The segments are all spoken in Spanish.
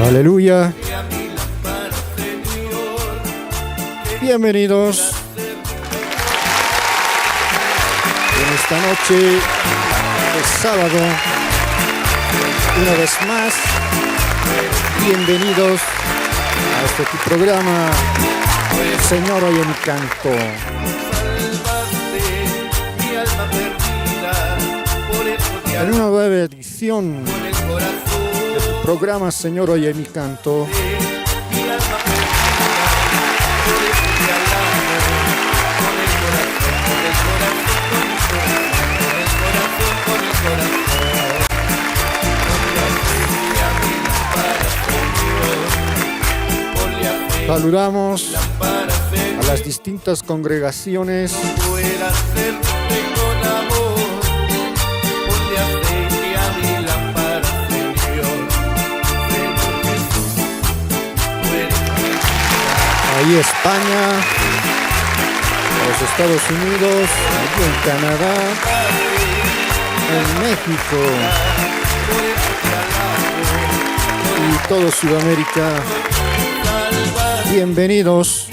Aleluya. Bienvenidos en esta noche de sábado. Una vez más, bienvenidos a este tu programa, Señor, oye mi canto. En una nueva edición de tu programa, Señor, oye mi canto. Saludamos a las distintas congregaciones ahí España, a los Estados Unidos, aquí en Canadá, en México y todo Sudamérica. Bienvenidos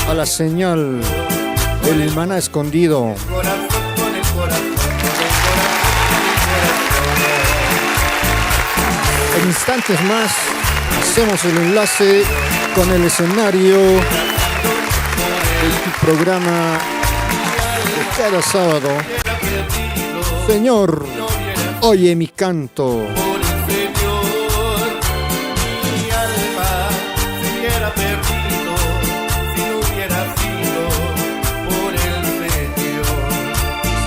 a la señal del maná escondido. En instantes más hacemos el enlace con el escenario de tu programa de cada sábado. Señor, oye mi canto.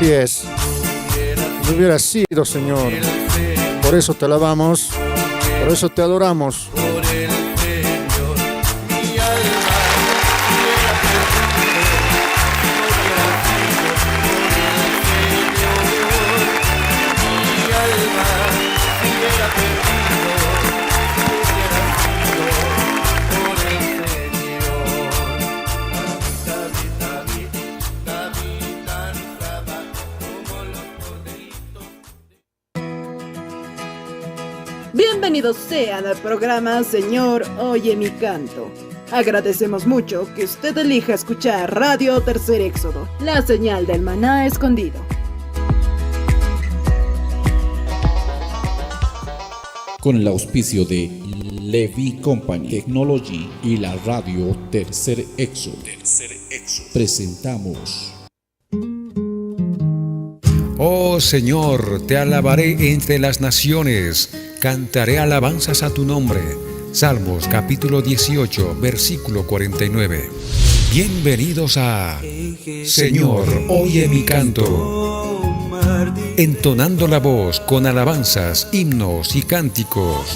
Así es, no hubiera sido, Señor. Por eso te alabamos, por eso te adoramos. Bienvenidos sean al programa Señor, oye mi canto. Agradecemos mucho que usted elija escuchar Radio Tercer Éxodo, la señal del maná escondido. Con el auspicio de Levi Company Technology y la Radio Tercer Éxodo, presentamos. Oh Señor, te alabaré entre las naciones, cantaré alabanzas a tu nombre. Salmos capítulo 18, versículo 49. Bienvenidos a Señor, oye mi canto. Entonando la voz con alabanzas, himnos y cánticos.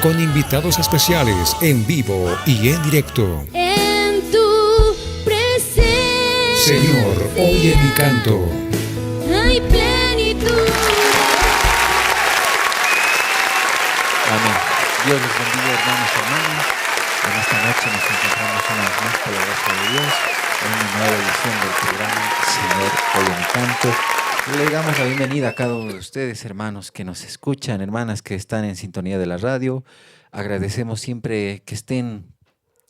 Con invitados especiales en vivo y en directo. Señor, oye mi canto. Hay plenitud. Amén. Dios les bendiga, hermanos y hermanas. En esta noche nos encontramos una vez más por la gracia de Dios en una nueva edición del programa Señor, oye mi canto. Le damos la bienvenida a cada uno de ustedes, hermanos que nos escuchan, hermanas que están en sintonía de la radio. Agradecemos siempre que estén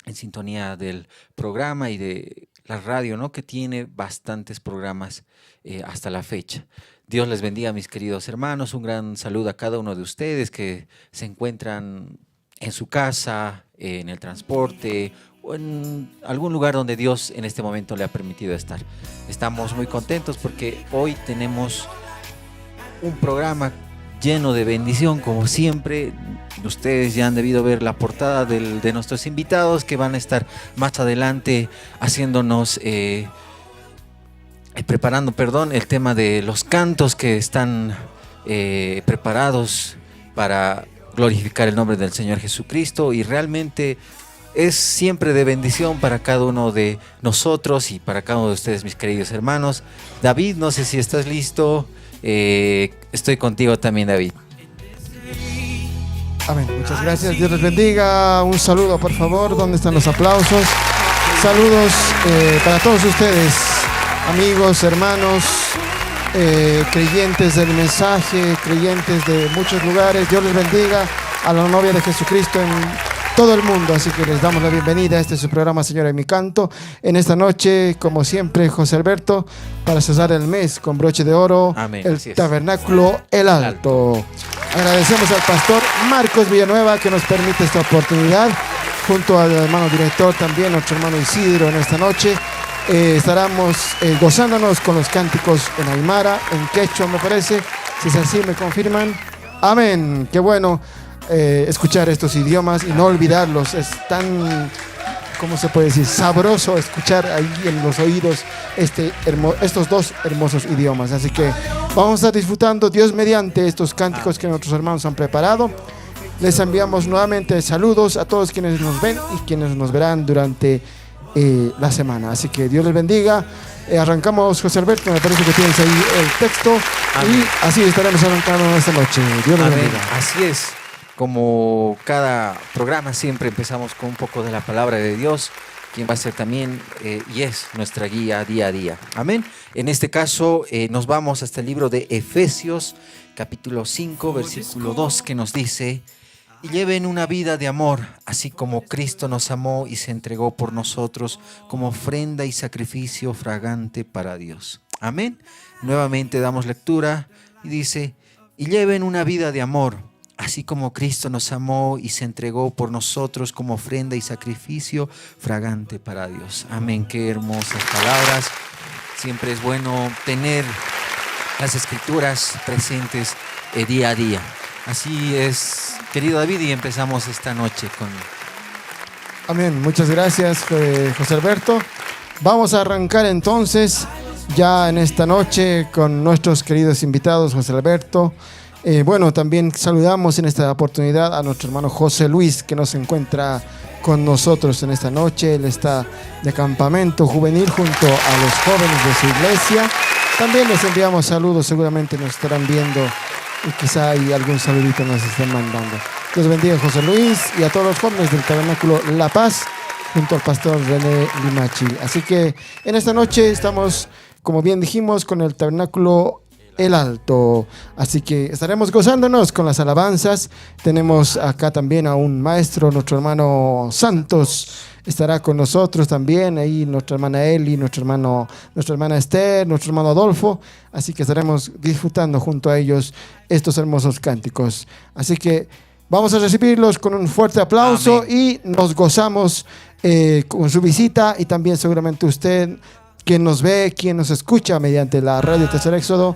en sintonía del programa y de la radio, ¿no? Que tiene bastantes programas hasta la fecha. Dios les bendiga, mis queridos hermanos. Un gran saludo a cada uno de ustedes que se encuentran en su casa, en el transporte o en algún lugar donde Dios en este momento le ha permitido estar. Estamos muy contentos porque hoy tenemos un programa lleno de bendición, como siempre. Ustedes ya han debido ver la portada de nuestros invitados que van a estar más adelante haciéndonos, preparando el tema de los cantos que están preparados para glorificar el nombre del Señor Jesucristo, y realmente es siempre de bendición para cada uno de nosotros y para cada uno de ustedes, mis queridos hermanos. David, no sé si estás listo. Estoy contigo también, David. Amén. Muchas gracias. Dios les bendiga. Un saludo, por favor. ¿Dónde están los aplausos? Saludos para todos ustedes, amigos, hermanos, creyentes del mensaje, creyentes de muchos lugares. Dios les bendiga a la novia de Jesucristo en todo el mundo. Así que les damos la bienvenida. Este es su programa, Señor, en mi canto. En esta noche, como siempre, José Alberto, para cerrar el mes con broche de oro. Amén. El tabernáculo El Alto. Agradecemos al pastor Marcos Villanueva que nos permite esta oportunidad, junto al hermano director también, nuestro hermano Isidro, en esta noche. Estaremos gozándonos con los cánticos en aymara, en quechua, me parece. Si es así, me confirman. Amén. Qué bueno escuchar estos idiomas y no olvidarlos. Es tan, ¿cómo se puede decir?, sabroso escuchar ahí en los oídos estos dos hermosos idiomas. Así que vamos a estar disfrutando, Dios mediante, estos cánticos que nuestros hermanos han preparado. Les enviamos nuevamente saludos a todos quienes nos ven y quienes nos verán durante la semana. Así que Dios les bendiga. Arrancamos, José Alberto, me parece que tienes ahí el texto. Amén. Y así estaremos arrancando esta noche. Dios les bendiga. Así es. Como cada programa, siempre empezamos con un poco de la palabra de Dios, quien va a ser también y es nuestra guía día a día. Amén. En este caso nos vamos hasta el libro de Efesios, capítulo 5, versículo 2, que nos dice: y lleven una vida de amor, así como Cristo nos amó y se entregó por nosotros como ofrenda y sacrificio fragante para Dios. Amén. Nuevamente damos lectura y dice: y lleven una vida de amor, así como Cristo nos amó y se entregó por nosotros como ofrenda y sacrificio fragante para Dios. Amén. Qué hermosas palabras. Siempre es bueno tener las Escrituras presentes día a día. Así es, querido David, y empezamos esta noche con... Amén. Muchas gracias, José Alberto. Vamos a arrancar entonces ya en esta noche con nuestros queridos invitados, José Alberto. Bueno, también saludamos en esta oportunidad a nuestro hermano José Luis, que nos encuentra con nosotros en esta noche. Él está de campamento juvenil junto a los jóvenes de su iglesia. También les enviamos saludos, seguramente nos estarán viendo y quizá hay algún saludito nos estén mandando. Dios bendiga a José Luis y a todos los jóvenes del Tabernáculo La Paz, junto al pastor René Limachi. Así que en esta noche estamos, como bien dijimos, con el Tabernáculo El Alto. Así que estaremos gozándonos con las alabanzas. Tenemos acá también a un maestro, nuestro hermano Santos estará con nosotros también, ahí nuestra hermana Eli, nuestra hermana Esther, nuestro hermano Adolfo. Así que estaremos disfrutando junto a ellos estos hermosos cánticos. Así que vamos a recibirlos con un fuerte aplauso. Amén. Y nos gozamos con su visita, y también seguramente usted, quien nos ve, quien nos escucha mediante la Radio Tercer Éxodo,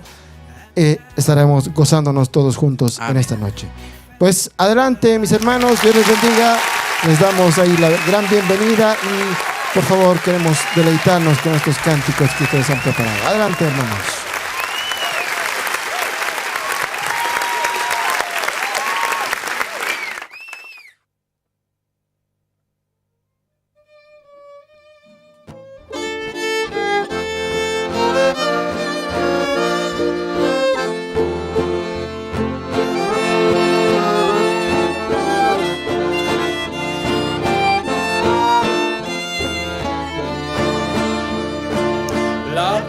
estaremos gozándonos todos juntos. Amén. En esta noche. Pues adelante, mis hermanos, Dios les bendiga. Les damos ahí la gran bienvenida y por favor queremos deleitarnos con estos cánticos que ustedes han preparado. Adelante, hermanos. La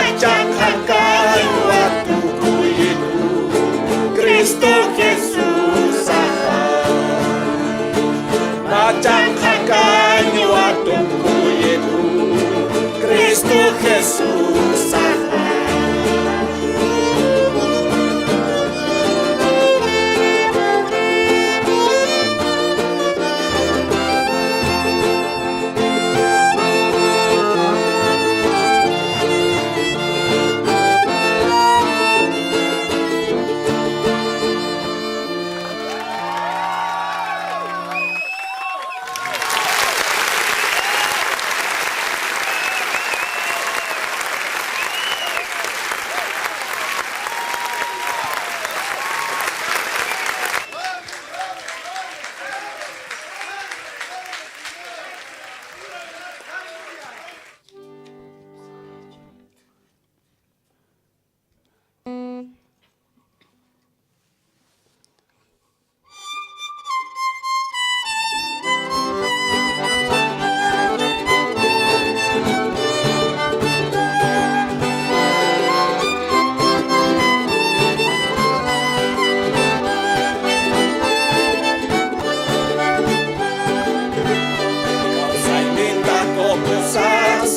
Machangkayo atukuyitu Cristo Jesus Machangkayo atukuyitu Cristo Jesus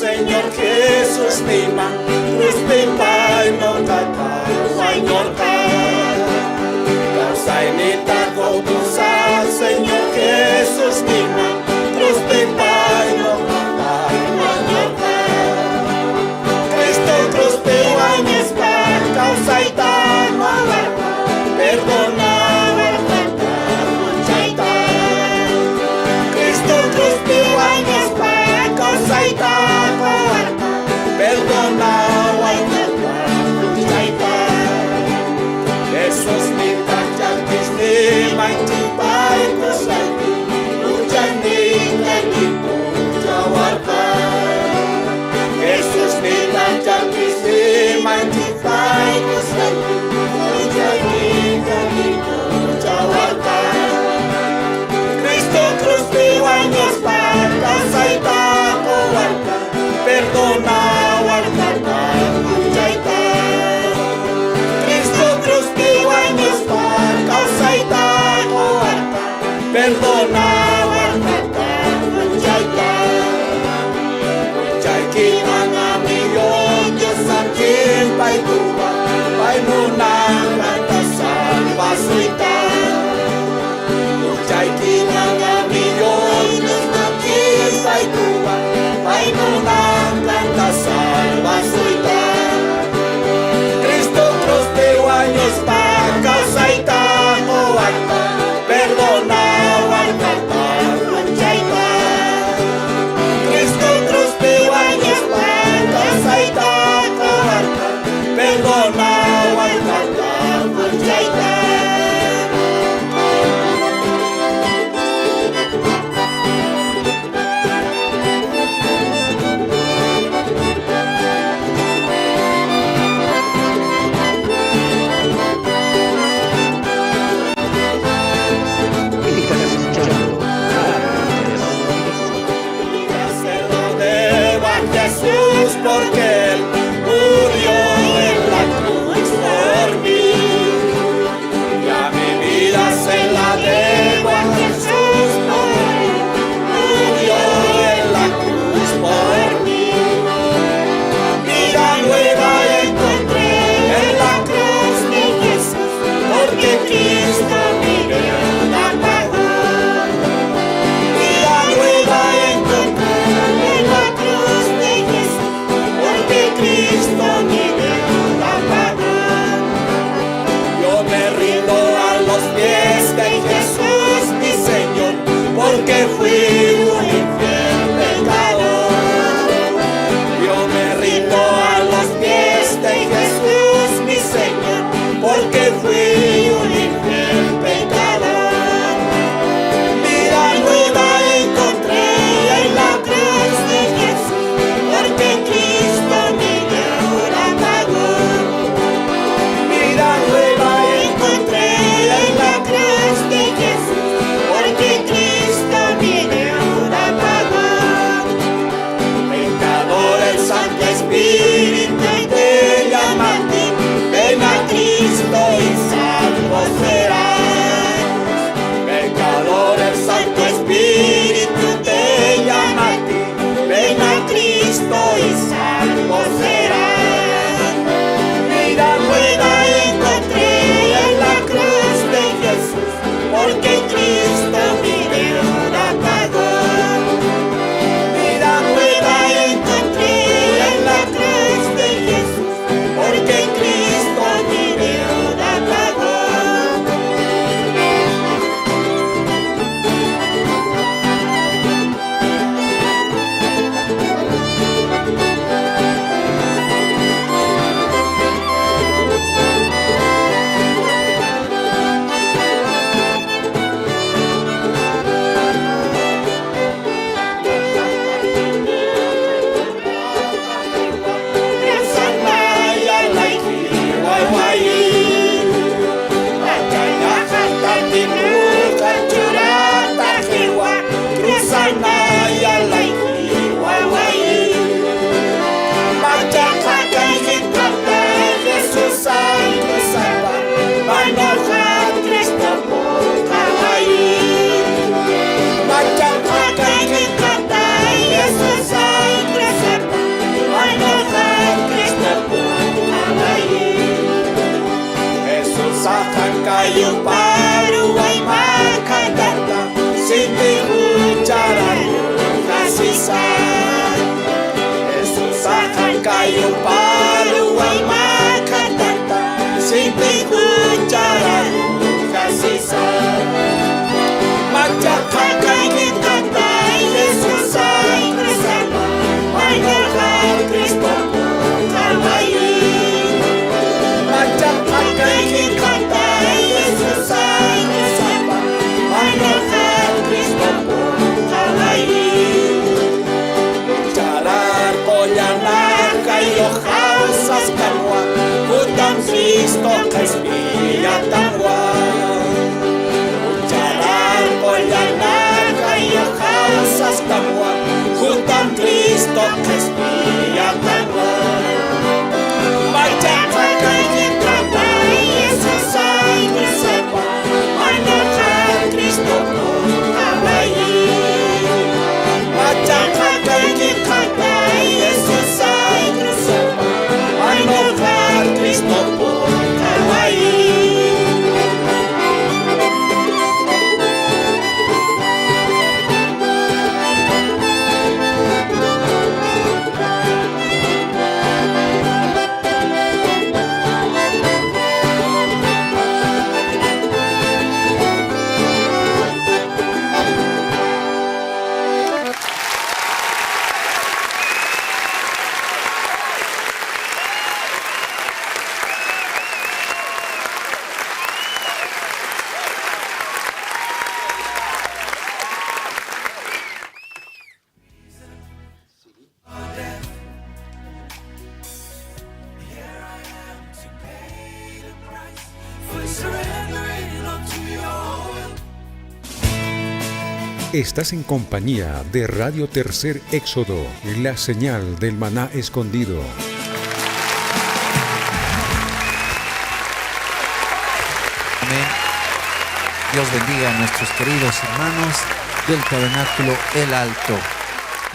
Señor Jesús nima, cruz pimpay no kata, Señor causa inita gobusa, Señor Jesús nima, cruz pimpay no kata, Señor Cristo cruz pimpay nispa, causa ita no agarra, perdona agarra, muchaita. Cristo cruz pimpay nispa, causa ita perdona espía tamuán. Ucharar pollanaca y ojasas tamuán, junto a un Cristo que espía tamuán. Machaca calle canta y esos años se van, manejar Cristo por Hawaii. Machaca calle canta y esos años se van, manejar Cristo por Hawaii. Estás en compañía de Radio Tercer Éxodo, la señal del maná escondido. Amén. Dios bendiga a nuestros queridos hermanos del Tabernáculo El Alto.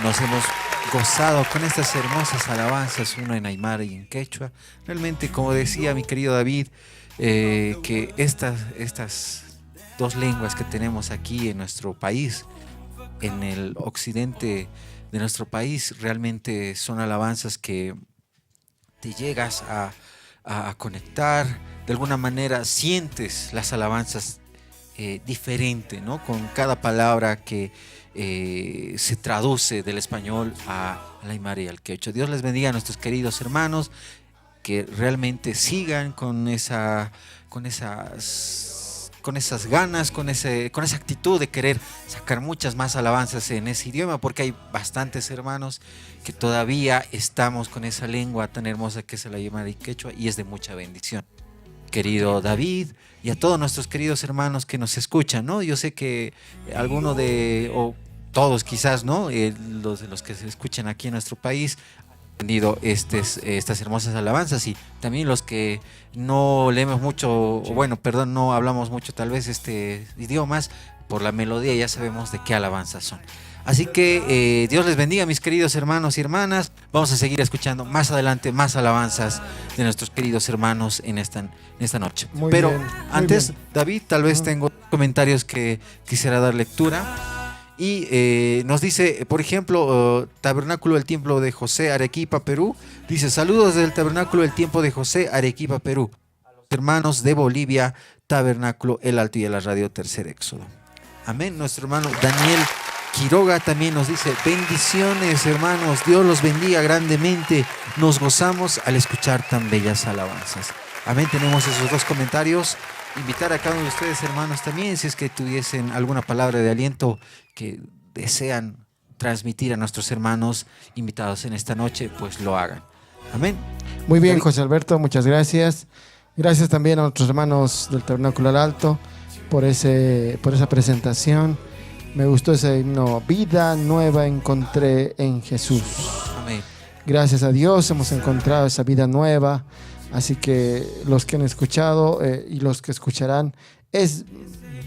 Nos hemos gozado con estas hermosas alabanzas, una en aymara y en quechua. Realmente, como decía mi querido David, que estas dos lenguas que tenemos aquí en nuestro país, en el occidente de nuestro país, realmente son alabanzas que te llegas a conectar. De alguna manera sientes las alabanzas diferente, ¿no? Con cada palabra que se traduce del español a la aymara y al quechua. Dios les bendiga a nuestros queridos hermanos, que realmente sigan con esas ganas, con esa actitud de querer sacar muchas más alabanzas en ese idioma, porque hay bastantes hermanos que todavía estamos con esa lengua tan hermosa que es la aymara y quechua, y es de mucha bendición. Querido David, y a todos nuestros queridos hermanos que nos escuchan, ¿no? Yo sé que alguno o todos quizás, ¿no? Los que se escuchan aquí en nuestro país han entendido estas hermosas alabanzas, y también los que no leemos mucho, no hablamos mucho tal vez idiomas, por la melodía ya sabemos de qué alabanzas son. Así que Dios les bendiga, mis queridos hermanos y hermanas. Vamos a seguir escuchando más adelante más alabanzas de nuestros queridos hermanos en esta noche. Pero antes, David, tal vez tengo comentarios que quisiera dar lectura. Y nos dice, por ejemplo, Tabernáculo del Tiempo de José, Arequipa, Perú. Dice: saludos del Tabernáculo del Tiempo de José, Arequipa, Perú. A los hermanos de Bolivia, Tabernáculo El Alto y a la Radio Tercer Éxodo. Amén. Nuestro hermano Daniel Quiroga también nos dice: bendiciones, hermanos, Dios los bendiga grandemente. Nos gozamos al escuchar tan bellas alabanzas. Amén. Tenemos esos dos comentarios. Invitar a cada uno de ustedes, hermanos, también, si es que tuviesen alguna palabra de aliento que desean transmitir a nuestros hermanos invitados en esta noche, pues lo hagan. Amén. Muy bien, José Alberto, muchas gracias. Gracias también a nuestros hermanos del Tabernáculo al Alto por esa presentación. Me gustó ese himno: vida nueva encontré en Jesús. Amén. Gracias a Dios hemos encontrado esa vida nueva. Así que los que han escuchado y los que escucharán, es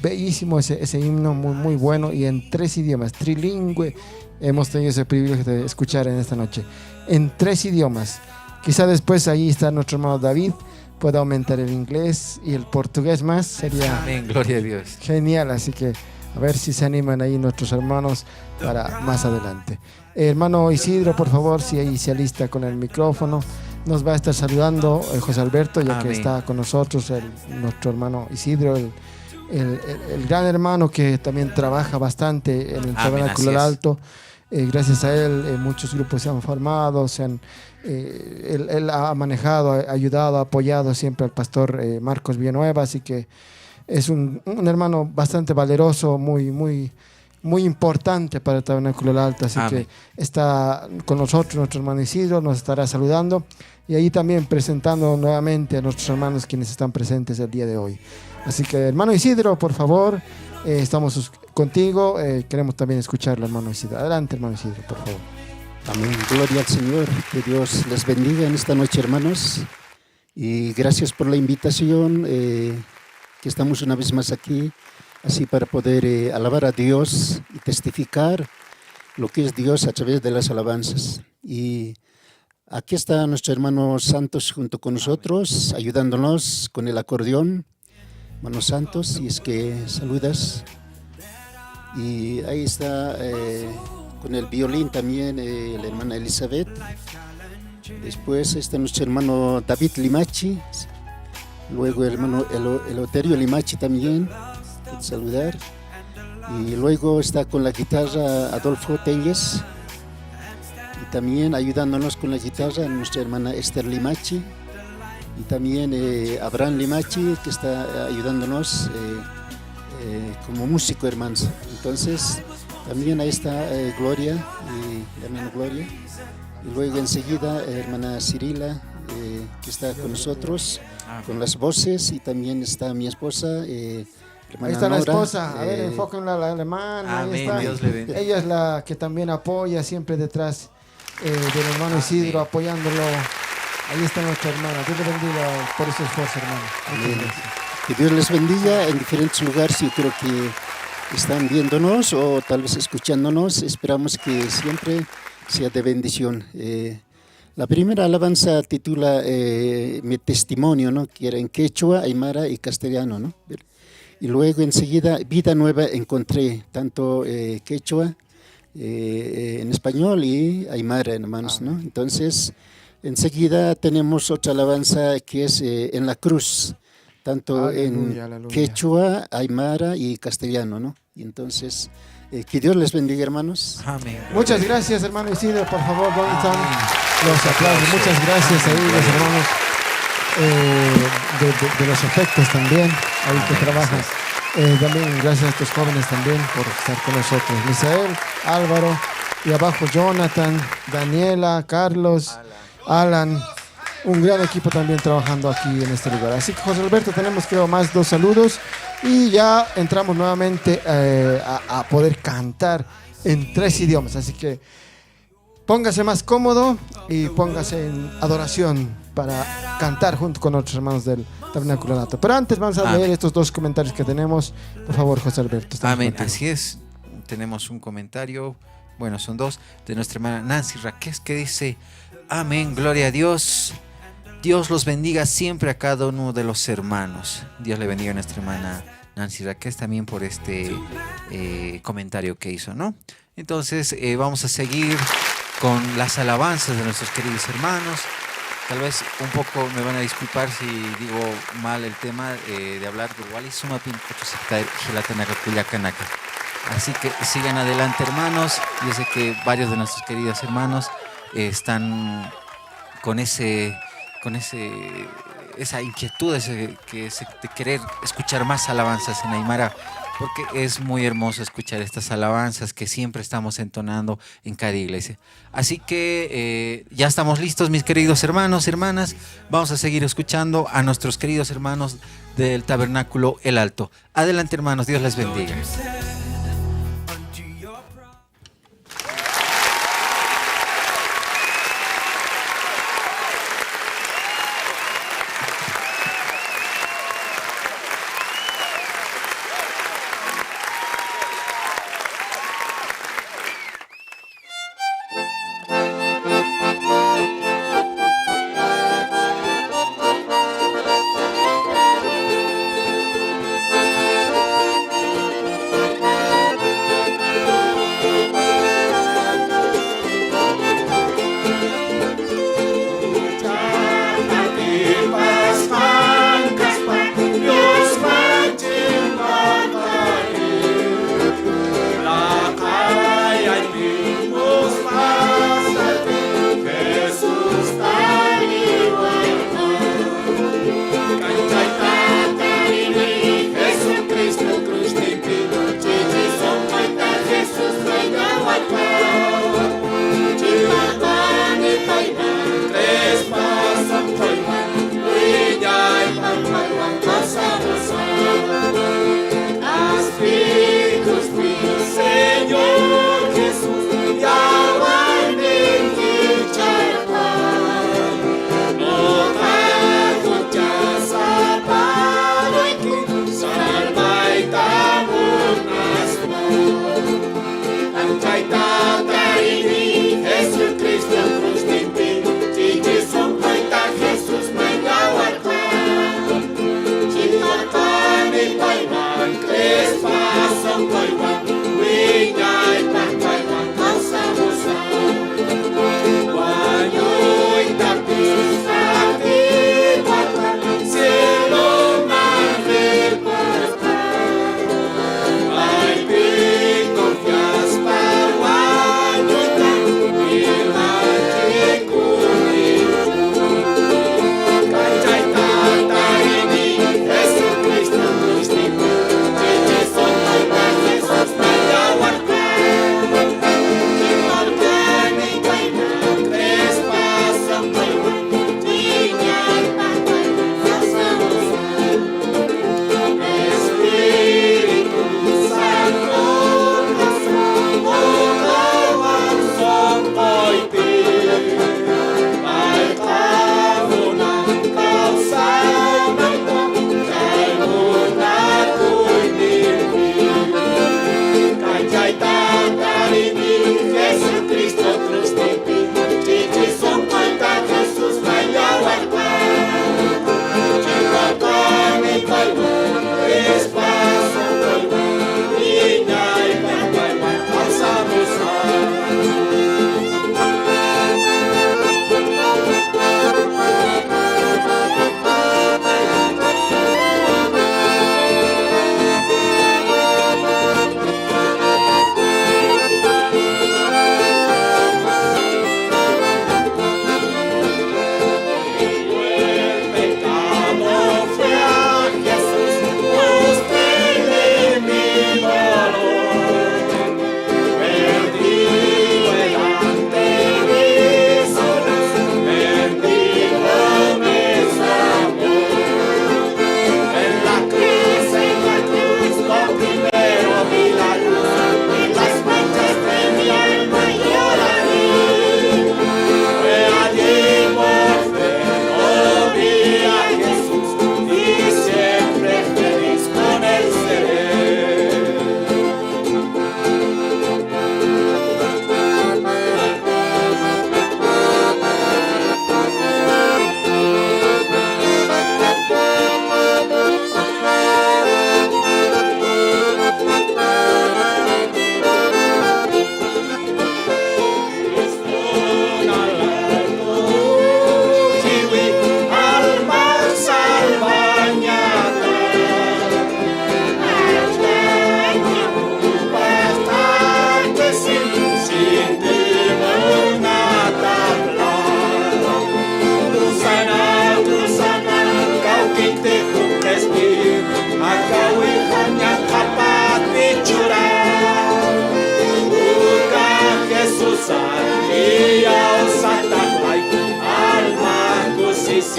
bellísimo ese himno, muy, muy bueno, y en 3 idiomas, trilingüe. Hemos tenido ese privilegio de escuchar en esta noche, en 3 idiomas. Quizá después ahí está nuestro hermano David, pueda aumentar el inglés y el portugués más, sería Amén, gloria a Dios. Genial, así que a ver si se animan ahí nuestros hermanos para más adelante. Hermano Isidro, por favor, si ahí se alista con el micrófono. Nos va a estar saludando José Alberto, ya que está con nosotros nuestro hermano Isidro, el gran hermano que también trabaja bastante en el Tabernáculo del Alto. Gracias a él muchos grupos se han formado, él ha manejado, ha ayudado, ha apoyado siempre al pastor Marcos Villanueva, así que es un hermano bastante valeroso, muy, muy muy importante para el Tabernáculo del Alto. Así Amén. que está con nosotros nuestro hermano Isidro, nos estará saludando y ahí también presentando nuevamente a nuestros hermanos quienes están presentes el día de hoy. Así que, hermano Isidro, por favor, estamos contigo. Queremos también escucharlo, hermano Isidro. Adelante, hermano Isidro, por favor. Amén. Gloria al Señor. Que Dios les bendiga en esta noche, hermanos. Y gracias por la invitación, que estamos una vez más aquí, así para poder alabar a Dios y testificar lo que es Dios a través de las alabanzas. Y aquí está nuestro hermano Santos junto con nosotros, ayudándonos con el acordeón. Hermano Santos, si es que saludas. Y ahí está con el violín también la hermana Elizabeth. Después está nuestro hermano David Limachi. Luego el hermano Eloterio Limachi también, saludar. Y luego está con la guitarra Adolfo Telles. Y también ayudándonos con la guitarra nuestra hermana Esther Limachi. Y también Abraham Limachi, que está ayudándonos como músico, hermanos. Entonces, también ahí está Gloria, y la hermana Gloria. Y luego enseguida hermana Cirila, que está con nosotros, con las voces. Y también está mi esposa, hermana Ahí está la Nora, esposa. A ver, enfóquenla a la alemana. Ahí Amén. está. Dios le bendiga. Ella es la que también apoya siempre detrás del hermano Isidro, apoyándolo. Ahí está nuestra hermana. Dios le bendiga por ese esfuerzo, hermano. Muchas Amén. gracias. Que Dios les bendiga en diferentes lugares. Yo creo que están viéndonos o tal vez escuchándonos. Esperamos que siempre sea de bendición. La primera alabanza titula Mi testimonio, ¿no? Que era en quechua, aymara y castellano, ¿no? Y luego enseguida Vida Nueva encontré, tanto quechua, en español y aymara, hermanos, ¿no? Entonces, enseguida tenemos otra alabanza que es En la cruz, tanto Aleluya, en aleluya. quechua, aymara y castellano, ¿no? Y entonces, que Dios les bendiga, hermanos. Amén. Muchas gracias, hermano Isidro. Por favor, ¿dónde están los aplausos? Muchas gracias ahí, los hermanos de los efectos también, ahí que trabajan. También gracias a estos jóvenes también por estar con nosotros. Misael, Álvaro, y abajo Jonathan, Daniela, Carlos, Alan. Un gran equipo también trabajando aquí en este lugar. Así que, José Alberto, tenemos creo más 2 saludos y ya entramos nuevamente a poder cantar en 3 idiomas. Así que póngase más cómodo y póngase en adoración para cantar junto con otros hermanos del Tabernáculo Nato. Pero antes vamos a leer estos 2 comentarios que tenemos. Por favor, José Alberto. estamos Amén, contigo. así es. Tenemos un comentario, bueno, son 2, de nuestra hermana Nancy Raquez, que dice: amén, gloria a Dios. Dios los bendiga siempre a cada uno de los hermanos. Dios le bendiga a nuestra hermana Nancy Raquez también por este comentario que hizo, ¿no? Entonces vamos a seguir con las alabanzas de nuestros queridos hermanos. Tal vez un poco me van a disculpar si digo mal el tema de hablar de Wally Sumapin Gelatanaka Cuyacanaka. Así que sigan adelante, hermanos. Yo sé que varios de nuestros queridos hermanos están con esa inquietud de querer escuchar más alabanzas en aymara, porque es muy hermoso escuchar estas alabanzas que siempre estamos entonando en cada iglesia. Así que ya estamos listos, mis queridos hermanos, hermanas. Vamos a seguir escuchando a nuestros queridos hermanos del Tabernáculo El Alto. Adelante, hermanos, Dios les bendiga. Thank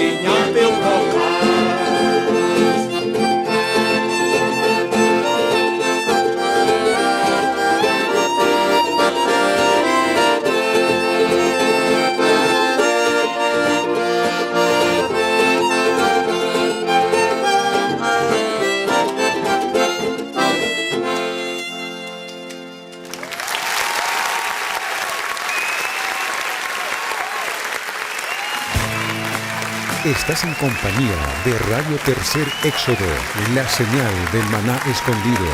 senyal teu procàs. Estás en compañía de Radio Tercer Éxodo, la señal del maná escondido.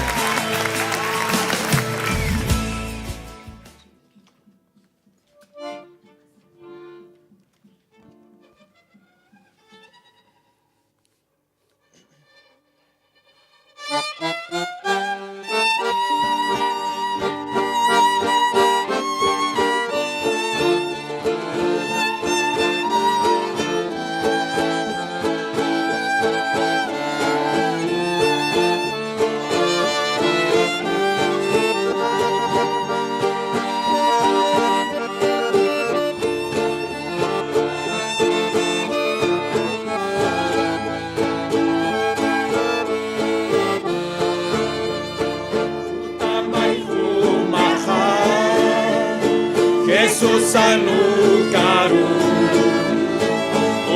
Jesus anukaru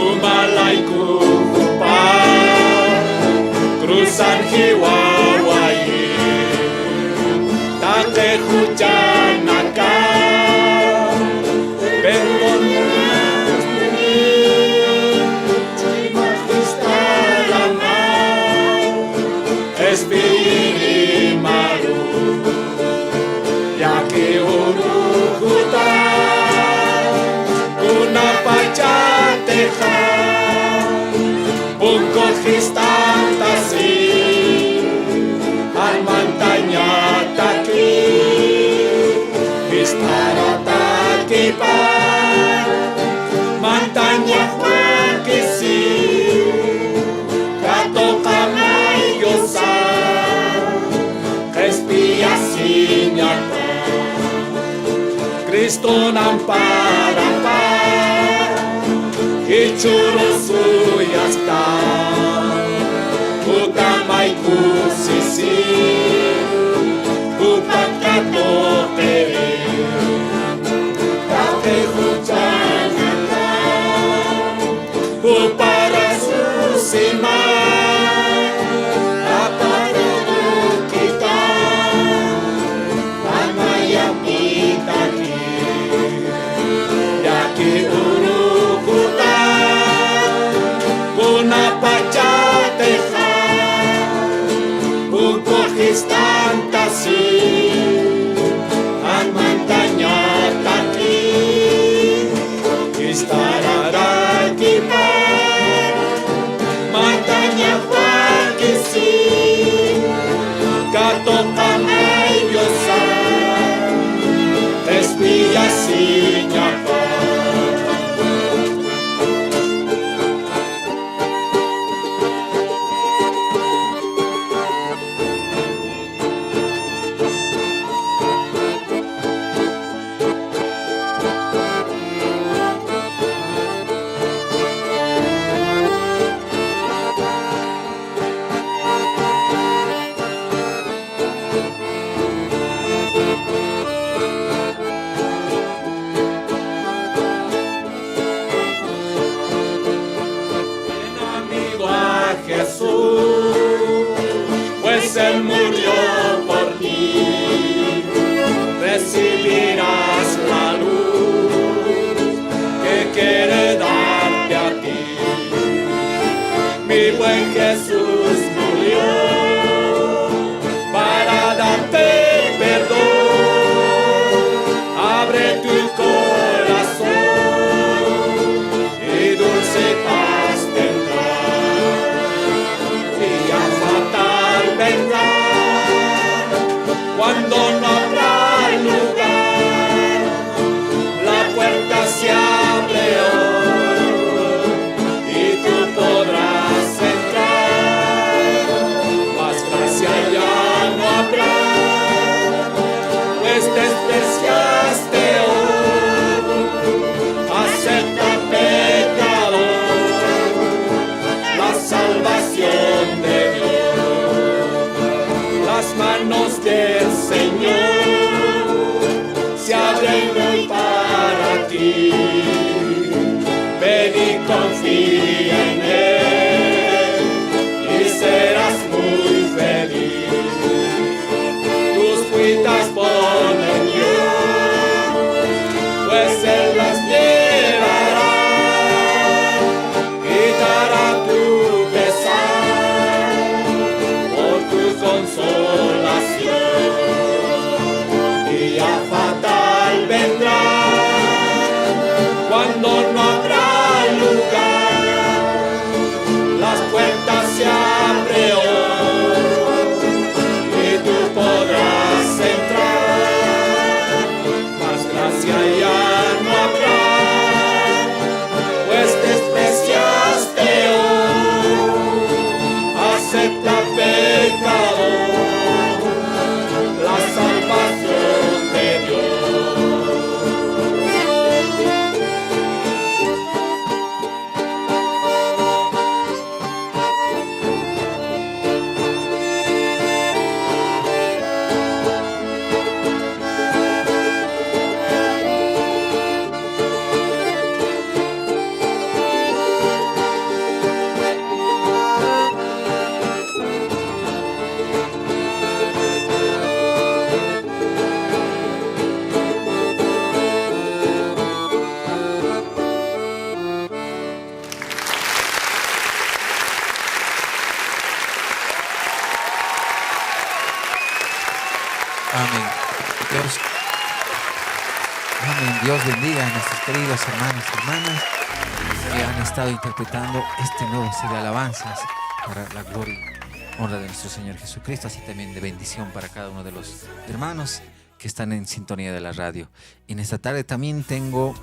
umalaiku kupa krusan hiwawaye tate hujanaka benton espiri maru yake urukuta una pachateja un cogistantasi al montaña taki vistarata kipa montaña huakisi kato kamay yosa expiasinya Cristo namparapa Ichuro suyasta Utamay kusisi Upakato pere Tate hujanaka Upara susima Istantasi an montaña taki istarara kipa montaña huakisi gato kamay diosa espiasinya Él murió por ti, recibirás la luz que quiere darte a ti. Mi buen Jesús murió para darte perdón. Abre tu corazón y dulce paz tendrás. Día fatal vendrá cuando no habrá lugar, la puerta se abre hoy y tú podrás entrar, mas gracia ya no habrá, pues despreciaste hoy, acepta pecador, manos del Señor se abren hoy para ti. Ven y confía en Él y serás muy feliz. Tus cuitas pon en Dios, pues Él las llevará. Quitará tu pesar por tu consolación. Día fatal vendrá cuando no habrá lugar. Las puertas se abren hoy y tú podrás entrar. Más gracia ya no habrá, pues despreciaste hoy. Acepta, pecador, la salvación de Dios. Amén. Amén. Dios bendiga a nuestros queridos hermanos y hermanas que han estado interpretando este nuevo serie de alabanzas para la gloria y honra de nuestro Señor Jesucristo, así también de bendición para cada uno de los hermanos que están en sintonía de la radio. En esta tarde también tengo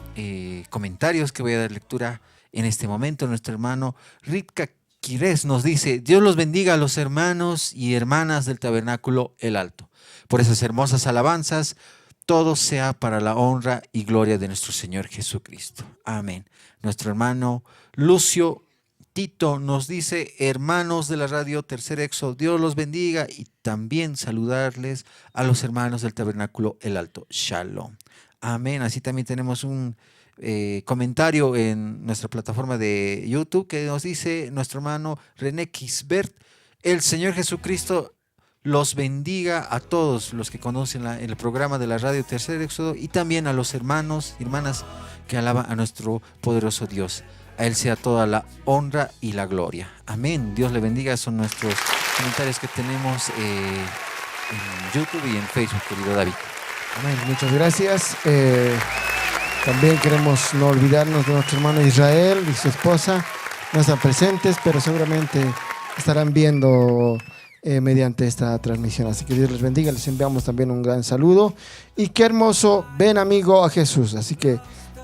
comentarios que voy a dar lectura en este momento. Nuestro hermano Ritka Quirés nos dice: Dios los bendiga a los hermanos y hermanas del Tabernáculo El Alto por esas hermosas alabanzas. Todo sea para la honra y gloria de nuestro Señor Jesucristo. Amén. Nuestro hermano Lucio Tito nos dice: hermanos de la radio Tercer Éxodo, Dios los bendiga, y también saludarles a los hermanos del Tabernáculo El Alto. Shalom. Amén. Así también tenemos un comentario en nuestra plataforma de YouTube que nos dice nuestro hermano René Kisbert: el Señor Jesucristo los bendiga a todos los que conocen el programa de la radio Tercer Éxodo, y también a los hermanos y hermanas que alaban a nuestro poderoso Dios. A Él sea toda la honra y la gloria. Amén. Dios le bendiga. Son nuestros comentarios que tenemos en YouTube y en Facebook, querido David. Amén. Muchas gracias. También queremos no olvidarnos de nuestro hermano Israel y su esposa. No están presentes, pero seguramente estarán viendo mediante esta transmisión. Así que Dios les bendiga. Les enviamos también un gran saludo. Y qué hermoso: ven, amigo, a Jesús. Así que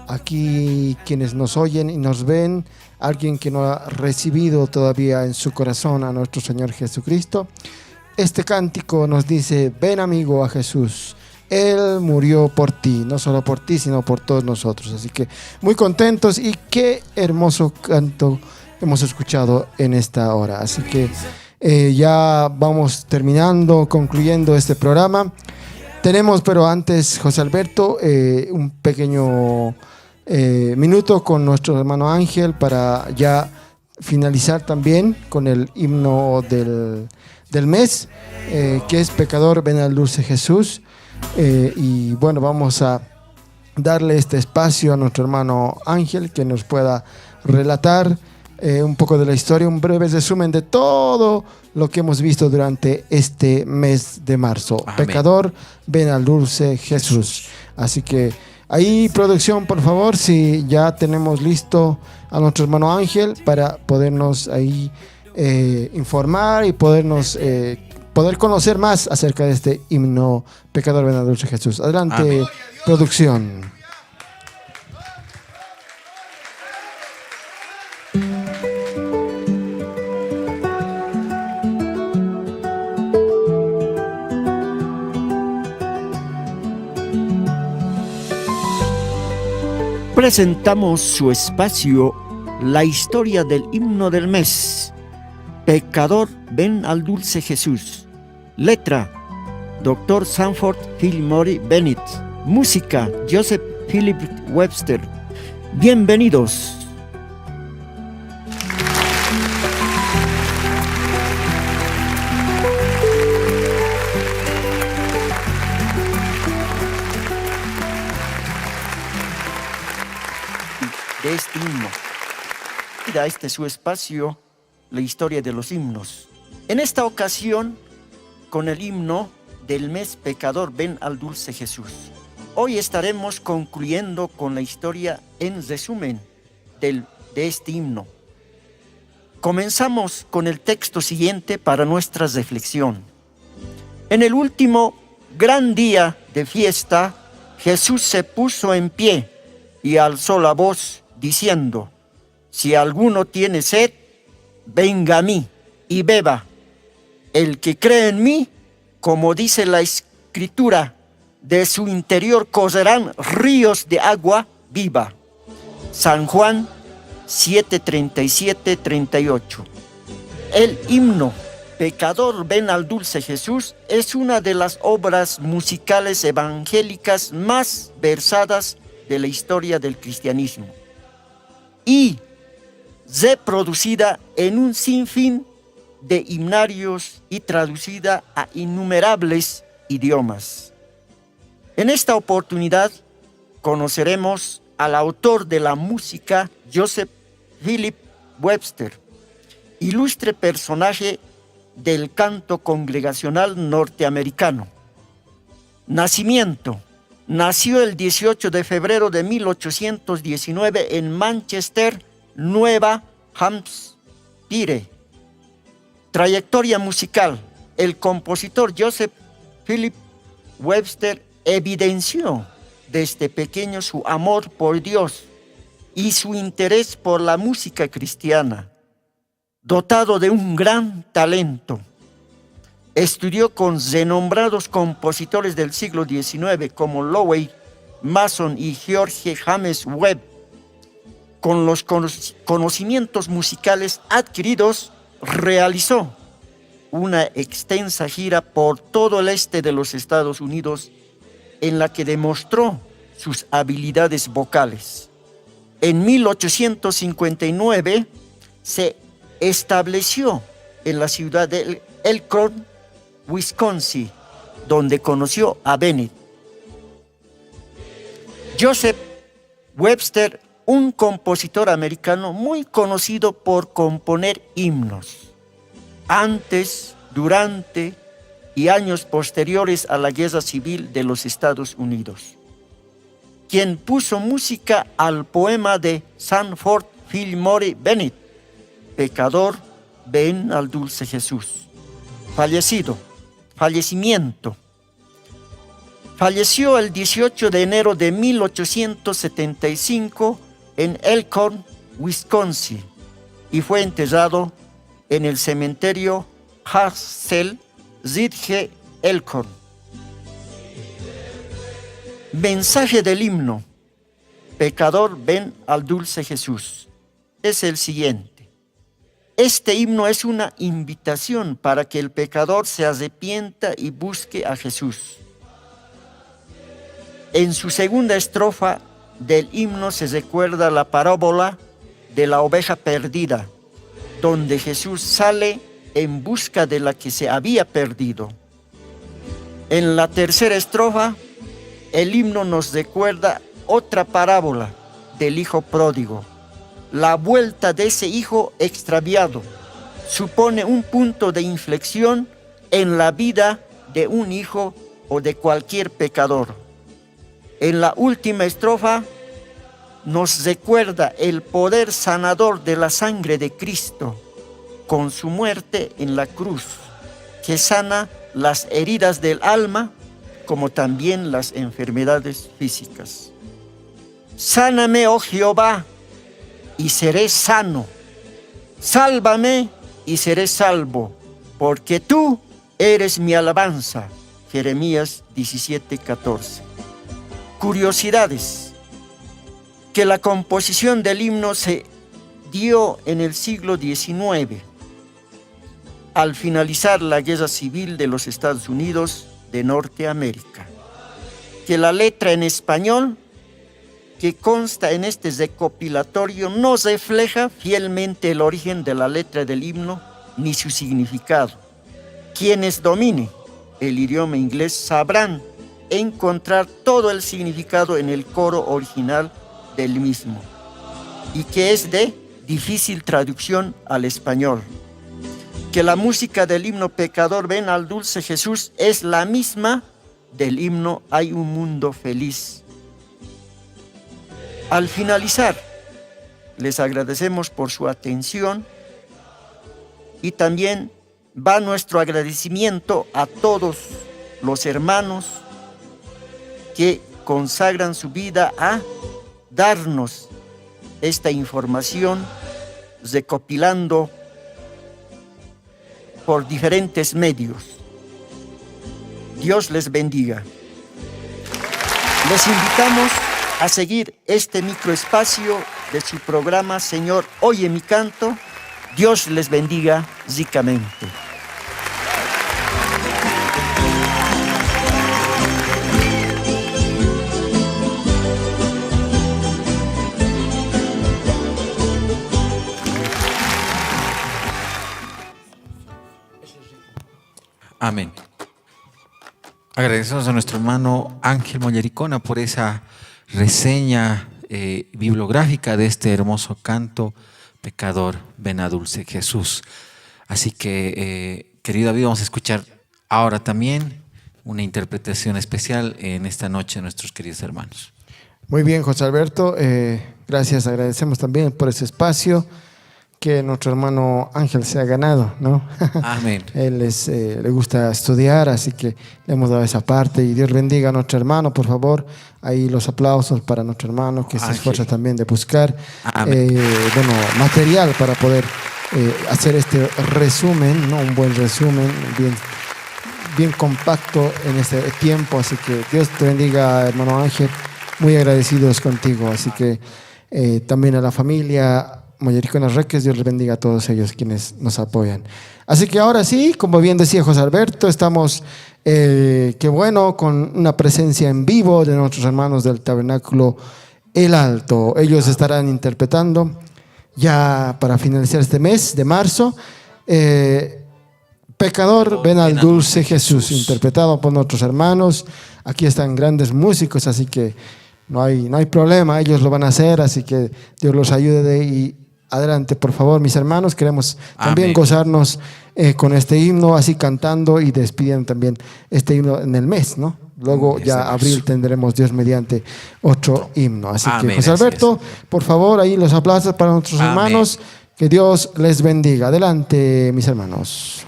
aquí quienes nos oyen y nos ven, alguien que no ha recibido todavía en su corazón a nuestro Señor Jesucristo, este cántico nos dice: ven, amigo, a Jesús. Él murió por ti, no solo por ti, sino por todos nosotros. Así que muy contentos, y qué hermoso canto hemos escuchado en esta hora. Así que ya vamos terminando, concluyendo este programa. Tenemos, pero antes, José Alberto, un pequeño minuto con nuestro hermano Ángel para ya finalizar también con el himno del mes, que es Pecador, ven al dulce Jesús. Y bueno, vamos a darle este espacio a nuestro hermano Ángel, que nos pueda relatar un poco de la historia, un breve resumen de todo lo que hemos visto durante este mes de marzo. Amén. Pecador, ven al dulce Jesús. Así que ahí, producción, por favor, si ya tenemos listo a nuestro hermano Ángel para podernos ahí informar y poder conocer más acerca de este himno Pecador, ven al dulce Jesús. Adelante. Amén. Producción. Presentamos su espacio, la historia del himno del mes. Pecador, ven al dulce Jesús. Letra Dr. Sanford Fillmore Bennett. Música, Joseph Philip Webster. Bienvenidos. De este himno. Da este su espacio, la historia de los himnos. En esta ocasión, con el himno del mes Pecador, ven al dulce Jesús. Hoy estaremos concluyendo con la historia en resumen de este himno. Comenzamos con el texto siguiente para nuestra reflexión. En el último gran día de fiesta, Jesús se puso en pie y alzó la voz diciendo: si alguno tiene sed, venga a mí y beba. El que cree en mí, como dice la Escritura, de su interior correrán ríos de agua viva. San Juan 7:37-38. El himno Pecador, ven al dulce Jesús es una de las obras musicales evangélicas más versadas de la historia del cristianismo y reproducida en un sinfín de himnarios y traducida a innumerables idiomas. En esta oportunidad conoceremos al autor de la música, Joseph Philip Webster, ilustre personaje del canto congregacional norteamericano. Nacimiento: nació el 18 de febrero de 1819 en Manchester, Nueva Hampshire. Trayectoria musical: el compositor Joseph Philip Webster evidenció desde pequeño su amor por Dios y su interés por la música cristiana. Dotado de un gran talento, estudió con renombrados compositores del siglo XIX como Lowell Mason y George James Webb. Con los conocimientos musicales adquiridos, realizó una extensa gira por todo el este de los Estados Unidos en la que demostró sus habilidades vocales. En 1859 se estableció en la ciudad de Elkhorn, Wisconsin, donde conoció a Bennett. Joseph Webster, un compositor americano muy conocido por componer himnos antes, durante y años posteriores a la Guerra Civil de los Estados Unidos, quien puso música al poema de Sanford Fillmore Bennett, Pecador, ven al dulce Jesús. Fallecimiento. Falleció el 18 de enero de 1875 en Elkhorn, Wisconsin, y fue enterrado en el cementerio Hazel Ridge, Elkhorn. Mensaje del himno Pecador, ven al dulce Jesús es el siguiente. Este himno es una invitación para que el pecador se arrepienta y busque a Jesús. En su segunda estrofa del himno se recuerda la parábola de la oveja perdida, donde Jesús sale en busca de la que se había perdido. En la tercera estrofa, el himno nos recuerda otra parábola del hijo pródigo. La vuelta de ese hijo extraviado supone un punto de inflexión en la vida de un hijo o de cualquier pecador. En la última estrofa nos recuerda el poder sanador de la sangre de Cristo con su muerte en la cruz, que sana las heridas del alma como también las enfermedades físicas. Sáname, oh Jehová, y seré sano. Sálvame y seré salvo, porque tú eres mi alabanza. Jeremías 17:14. Curiosidades. Que la composición del himno se dio en el siglo XIX, al finalizar la Guerra Civil de los Estados Unidos de Norteamérica. Que la letra en español que consta en este recopilatorio no refleja fielmente el origen de la letra del himno ni su significado. Quienes dominen el idioma inglés sabrán encontrar todo el significado en el coro original del mismo, y que es de difícil traducción al español. Que la música del himno Pecador, ven al dulce Jesús es la misma del himno Hay un mundo feliz. Al finalizar, les agradecemos por su atención y también va nuestro agradecimiento a todos los hermanos que consagran su vida a darnos esta información, recopilando por diferentes medios. Dios les bendiga. Les invitamos a seguir este microespacio de su programa Señor, oye mi canto. Dios les bendiga ricamente. Amén. Agradecemos a nuestro hermano Ángel Mollericona por esa reseña bibliográfica de este hermoso canto, Pecador, ven a dulce Jesús. Así que, querido David, vamos a escuchar ahora también una interpretación especial en esta noche de nuestros queridos hermanos. Muy bien, José Alberto. Gracias, agradecemos también por ese espacio que nuestro hermano Ángel se ha ganado, ¿no? Amén. Él le gusta estudiar, así que le hemos dado esa parte. Y Dios bendiga a nuestro hermano, por favor. Ahí los aplausos para nuestro hermano, que se esfuerza también de buscar material para poder hacer este resumen, ¿no? Un buen resumen, bien compacto en este tiempo. Así que Dios te bendiga, hermano Ángel. Muy agradecidos contigo. Así que también a la familia Mollericona Reques, Dios les bendiga a todos ellos quienes nos apoyan. Así que ahora sí, como bien decía José Alberto, estamos, qué bueno, con una presencia en vivo de nuestros hermanos del Tabernáculo El Alto. Ellos estarán interpretando ya para finalizar este mes de marzo, Pecador, ven al dulce Jesús, interpretado por nuestros hermanos. Aquí están grandes músicos, así que no hay problema, ellos lo van a hacer, así que Dios los ayude y adelante, por favor, mis hermanos. Queremos también gozarnos con este himno, así cantando y despidiendo también este himno en el mes, ¿no? Luego ya abril tendremos, Dios mediante, otro himno. Así que, José Alberto, por favor, ahí los aplausos para nuestros hermanos. Que Dios les bendiga. Adelante, mis hermanos.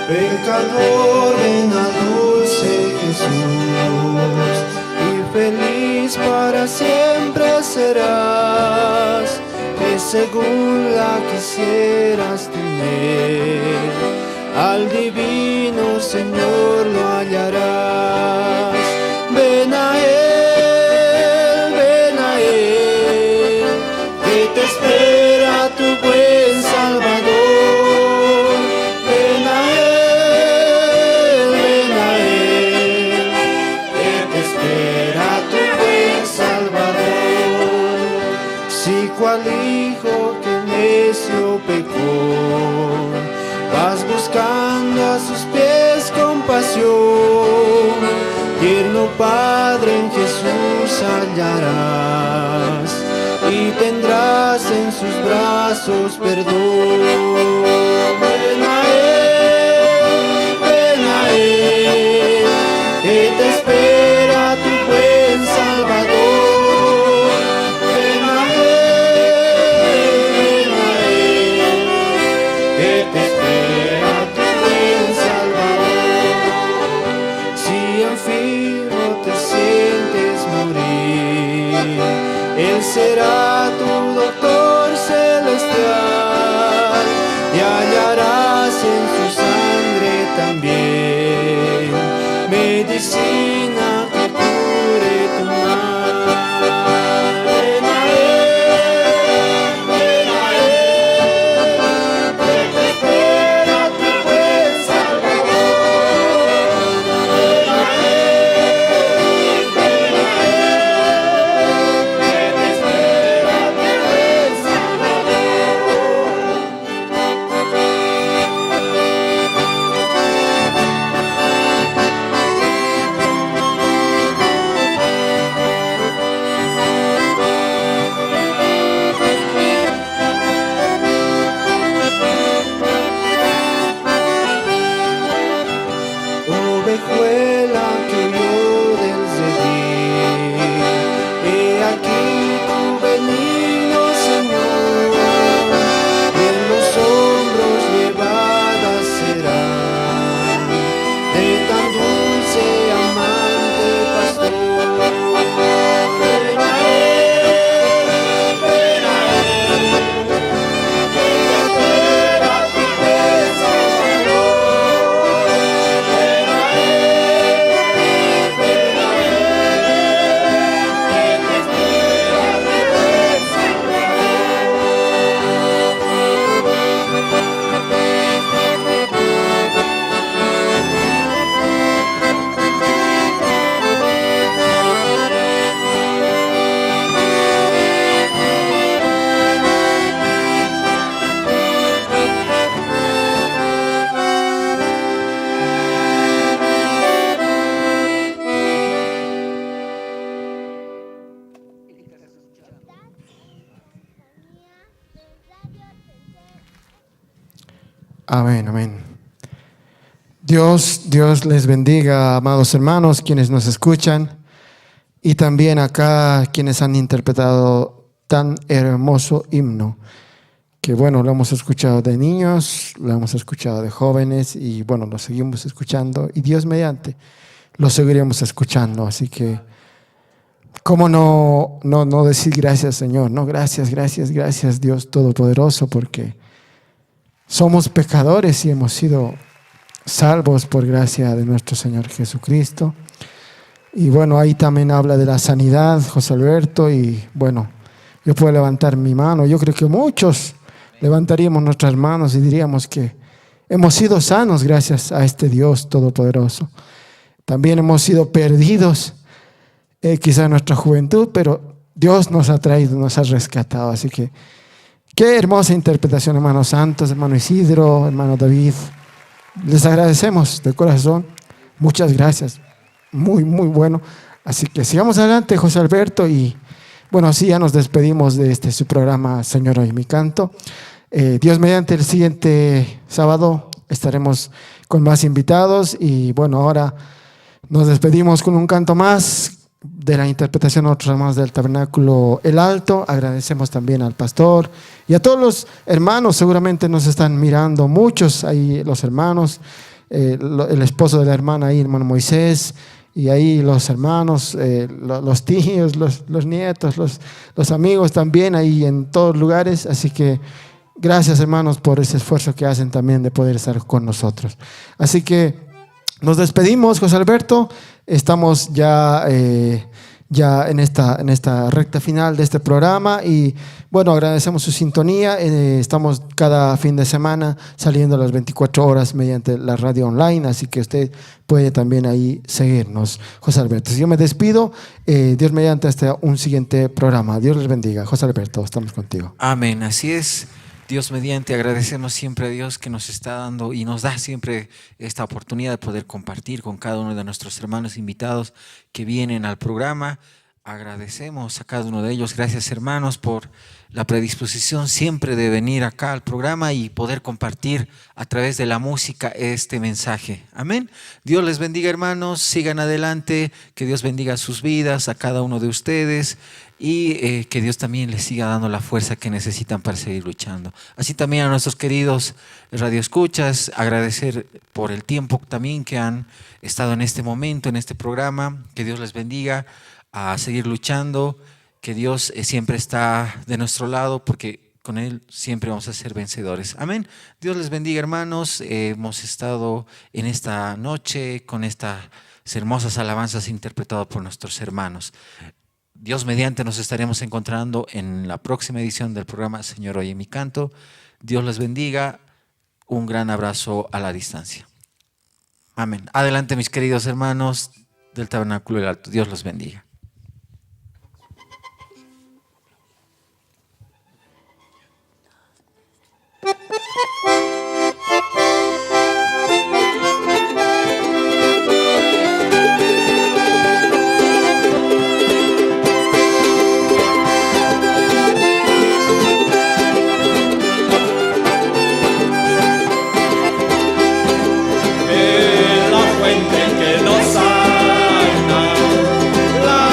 Pecador, ven al dulce Jesús, y feliz para siempre serás, que según la quisieras tener, al divino Señor lo hallarás. Ven a Él, que te espera tu buen Salvador. Cual hijo que necio pecó, vas buscando a sus pies compasión. Tierno Padre, en Jesús hallarás y tendrás en sus brazos perdón. Ven a Él, que te espera tu buen Salvador. Él será tu doctor celestial y hallarás en su sangre también medicina que cure tu mal. Ven a Él, que te espera tu buen Salvador. Ven a Él, que te espera tu buen ovejuela que huyó del redil, he aquí tu benigno Señor, en los hombros llevada será de tan dulce amante pastor. Ven a Él, que te espera tu buen Salvador. Ven a Él, que te espera tu buen Amén, amén. Dios les bendiga, amados hermanos, quienes nos escuchan y también acá quienes han interpretado tan hermoso himno, que bueno, lo hemos escuchado de niños, lo hemos escuchado de jóvenes y bueno, lo seguimos escuchando y Dios mediante lo seguiremos escuchando. Así que, ¿cómo no decir gracias, Señor? No, gracias Dios Todopoderoso, porque somos pecadores y hemos sido salvos por gracia de nuestro Señor Jesucristo. Y bueno, ahí también habla de la sanidad, José Alberto, y bueno, yo puedo levantar mi mano. Yo creo que muchos levantaríamos nuestras manos y diríamos que hemos sido sanos gracias a este Dios Todopoderoso. También hemos sido perdidos, quizá en nuestra juventud, pero Dios nos ha traído, nos ha rescatado. Así que qué hermosa interpretación, hermanos santos, hermano Isidro, hermano David. Les agradecemos de corazón. Muchas gracias. Muy, muy bueno. Así que sigamos adelante, José Alberto. Y bueno, así ya nos despedimos de su programa, Señor, oye mi canto. Dios mediante, el siguiente sábado estaremos con más invitados. Y bueno, ahora nos despedimos con un canto más de la interpretación de otros hermanos del Tabernáculo El Alto. Agradecemos también al pastor y a todos los hermanos. Seguramente nos están mirando muchos ahí, los hermanos, el esposo de la hermana ahí, hermano Moisés, y ahí los hermanos, los tíos, los nietos, los amigos también ahí en todos lugares. Así que gracias, hermanos, por ese esfuerzo que hacen también de poder estar con nosotros. Así que nos despedimos, José Alberto. Estamos ya en esta recta final de este programa y bueno, agradecemos su sintonía. Estamos cada fin de semana saliendo a las 24 horas mediante la radio online, así que usted puede también ahí seguirnos, José Alberto. Si yo me despido, Dios mediante, hasta un siguiente programa. Dios les bendiga. José Alberto, estamos contigo. Amén, así es. Dios mediante, agradecemos siempre a Dios que nos está dando y nos da siempre esta oportunidad de poder compartir con cada uno de nuestros hermanos invitados que vienen al programa. Agradecemos a cada uno de ellos. Gracias, hermanos, por la predisposición siempre de venir acá al programa y poder compartir a través de la música este mensaje. Amén. Dios les bendiga, hermanos. Sigan adelante. Que Dios bendiga sus vidas, a cada uno de ustedes. Y que Dios también les siga dando la fuerza que necesitan para seguir luchando. Así también a nuestros queridos radioescuchas, agradecer por el tiempo también que han estado en este momento, en este programa. Que Dios les bendiga, a seguir luchando que Dios siempre está de nuestro lado, porque con Él siempre vamos a ser vencedores. Amén. Dios les bendiga, hermanos. Hemos estado en esta noche con estas hermosas alabanzas interpretadas por nuestros hermanos. Dios mediante nos estaremos encontrando en la próxima edición del programa Señor, oye mi canto. Dios les bendiga. Un gran abrazo a la distancia. Amén. Adelante, mis queridos hermanos del Tabernáculo del Alto. Dios los bendiga. La fuente que nos sana, la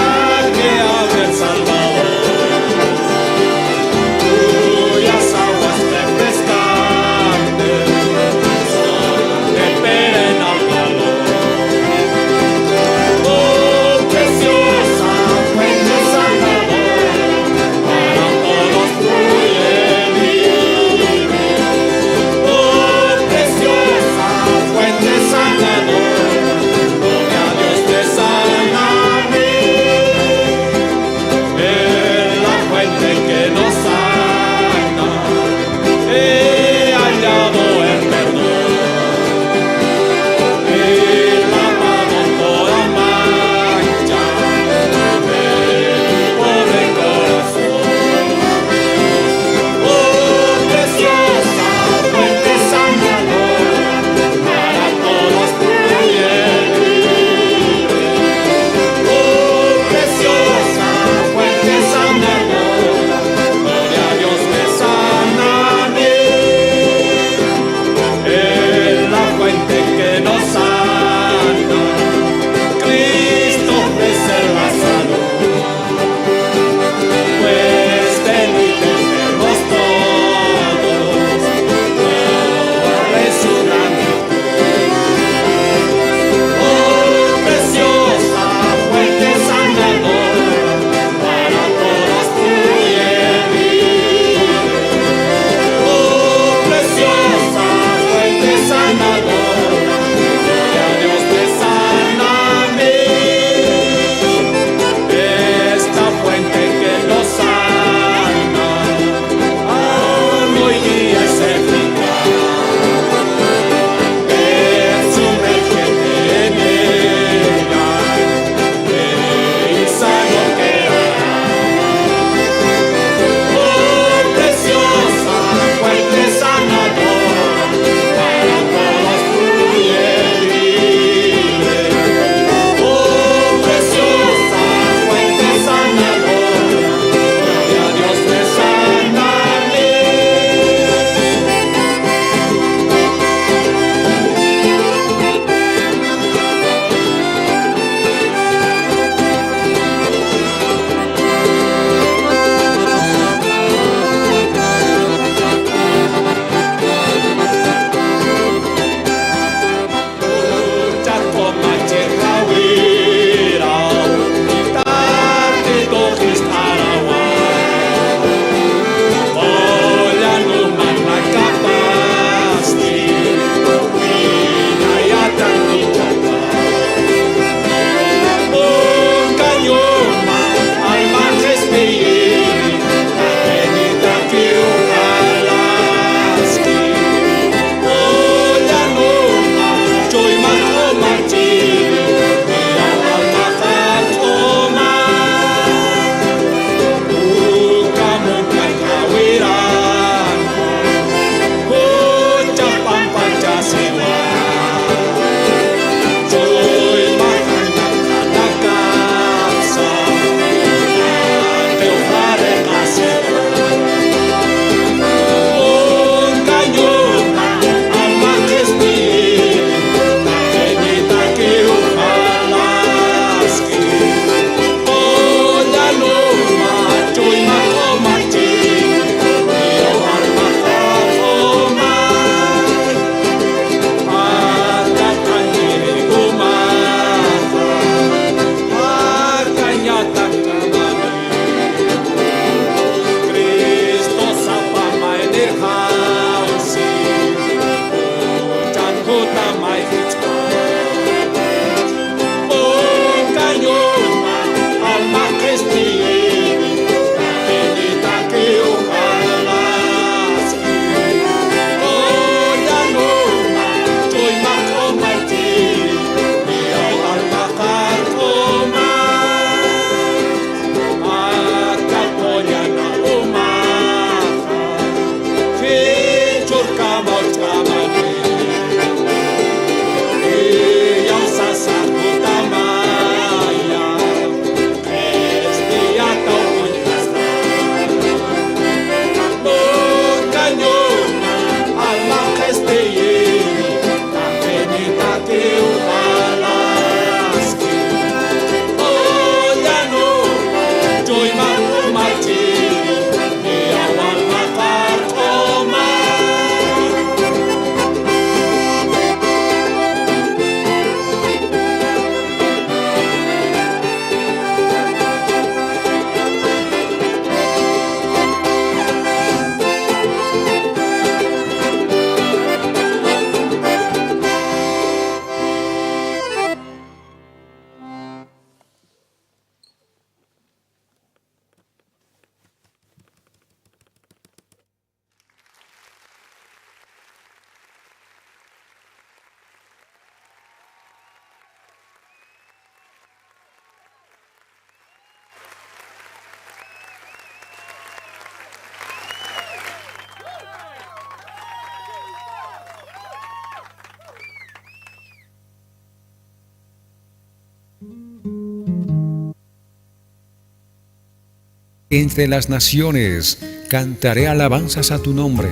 Entre las naciones cantaré alabanzas a tu nombre.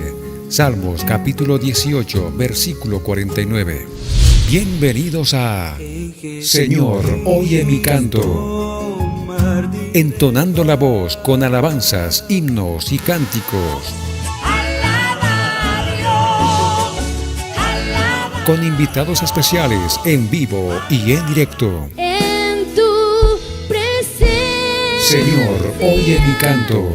Salmos capítulo 18, versículo 49. Bienvenidos a Señor, oye mi canto. Entonando la voz con alabanzas, himnos y cánticos. Con invitados especiales en vivo y en directo. En tu presencia. Señor, oye mi canto.